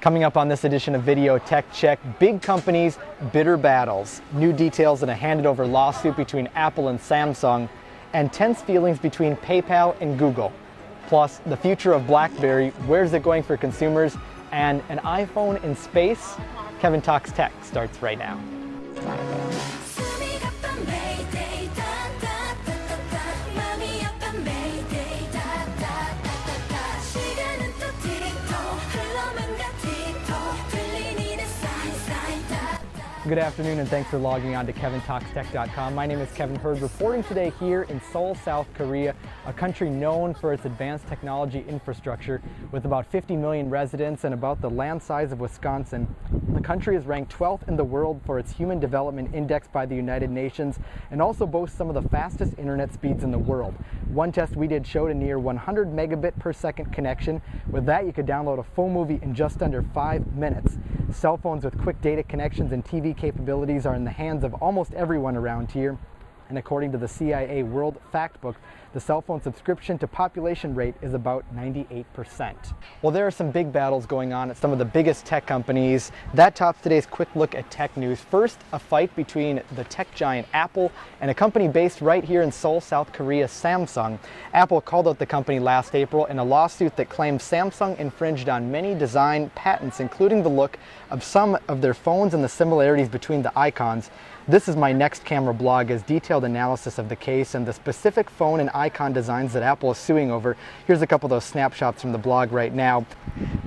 Coming up on this edition of Video Tech Check, big companies, bitter battles, new details in a handed-over lawsuit between Apple and Samsung, and tense feelings between PayPal and Google. Plus, the future of BlackBerry, where's it going for consumers, and an iPhone in space? Kevin Talks Tech starts right now. Good afternoon and thanks for logging on to KevinTalksTech.com. My name is Kevin Hurd, reporting today here in Seoul, South Korea, a country known for its advanced technology infrastructure. With about 50 million residents and about the land size of Wisconsin, the country is ranked 12th in the world for its Human Development Index by the United Nations and also boasts some of the fastest internet speeds in the world. One test we did showed a near 100 megabit per second connection. With that, you could download a full movie in just under 5 minutes. Cell phones with quick data connections and TV capabilities are in the hands of almost everyone around here. And according to the CIA World Factbook, the cell phone subscription to population rate is about 98%. Well, there are some big battles going on at some of the biggest tech companies. That tops today's quick look at tech news. First, a fight between the tech giant Apple and a company based right here in Seoul, South Korea, Samsung. Apple called out the company last April in a lawsuit that claims Samsung infringed on many design patents, including the look of some of their phones and the similarities between the icons. This is my Next Camera blog, as detailed analysis of the case and the specific phone and icon designs that Apple is suing over. Here's a couple of those snapshots from the blog right now.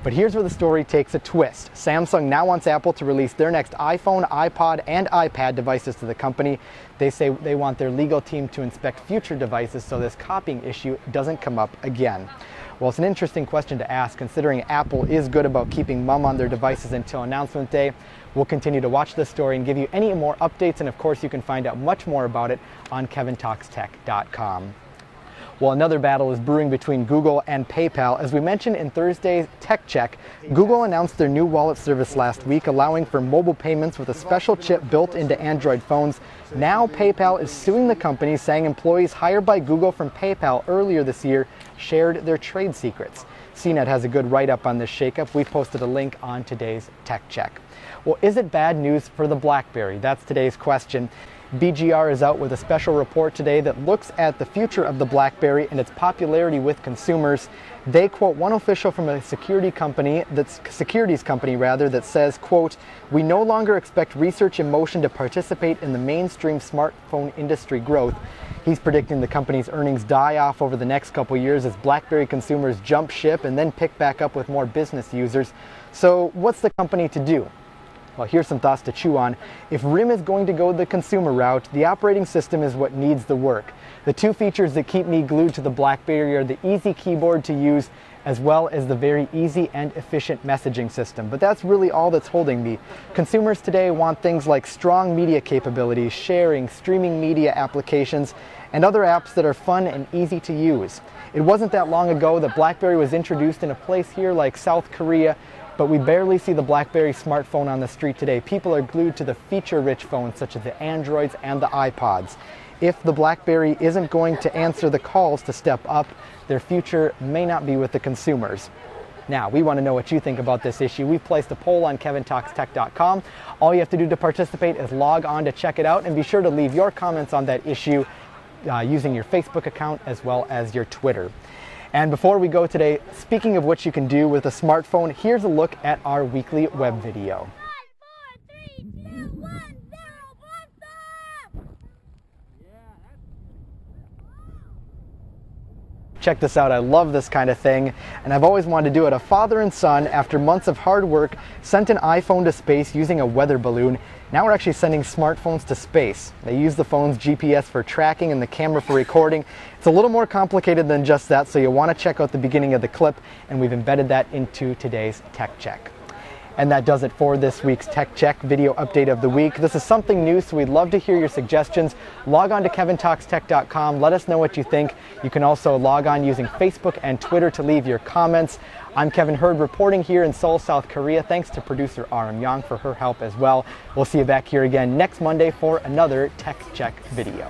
But here's where the story takes a twist. Samsung now wants Apple to release their next iPhone, iPod, and iPad devices to the company. They say they want their legal team to inspect future devices so this copying issue doesn't come up again. Well, it's an interesting question to ask, considering Apple is good about keeping mum on their devices until announcement day. We'll continue to watch this story and give you any more updates, and of course you can find out much more about it on KevinTalksTech.com. Well, another battle is brewing between Google and PayPal. As we mentioned in Thursday's Tech Check, Google announced their new wallet service last week, allowing for mobile payments with a special chip built into Android phones. Now PayPal is suing the company, saying employees hired by Google from PayPal earlier this year shared their trade secrets. CNET has a good write-up on this shakeup. We posted a link on today's Tech Check. Well, is it bad news for the BlackBerry? That's today's question. BGR is out with a special report today that looks at the future of the BlackBerry and its popularity with consumers. They quote one official from a securities company that says, quote, "We no longer expect Research in Motion to participate in the mainstream smartphone industry growth." He's predicting the company's earnings die off over the next couple years as BlackBerry consumers jump ship and then pick back up with more business users. So what's the company to do? Well, here's some thoughts to chew on. If RIM is going to go the consumer route, the operating system is what needs the work. The two features that keep me glued to the BlackBerry are the easy keyboard to use, as well as the very easy and efficient messaging system. But that's really all that's holding me. Consumers today want things like strong media capabilities, sharing, streaming media applications, and other apps that are fun and easy to use. It wasn't that long ago that BlackBerry was introduced in a place here like South Korea, but we barely see the BlackBerry smartphone on the street today. People are glued to the feature-rich phones such as the Androids and the iPods. If the BlackBerry isn't going to answer the calls to step up, their future may not be with the consumers. Now, we want to know what you think about this issue. We've placed a poll on KevinTalksTech.com. All you have to do to participate is log on to check it out, and be sure to leave your comments on that issue using your Facebook account as well as your Twitter. And before we go today, speaking of what you can do with a smartphone, here's a look at our weekly web video. Check this out, I love this kind of thing, and I've always wanted to do it. A father and son, after months of hard work, sent an iPhone to space using a weather balloon. Now we're actually sending smartphones to space. They use the phone's GPS for tracking and the camera for recording. It's a little more complicated than just that, so you'll want to check out the beginning of the clip, and we've embedded that into today's Tech Check. And that does it for this week's Tech Check video update of the week. This is something new, so we'd love to hear your suggestions. Log on to KevinTalksTech.com. Let us know what you think. You can also log on using Facebook and Twitter to leave your comments. I'm Kevin Hurd, reporting here in Seoul, South Korea. Thanks to producer RM Yang for her help as well. We'll see you back here again next Monday for another Tech Check video.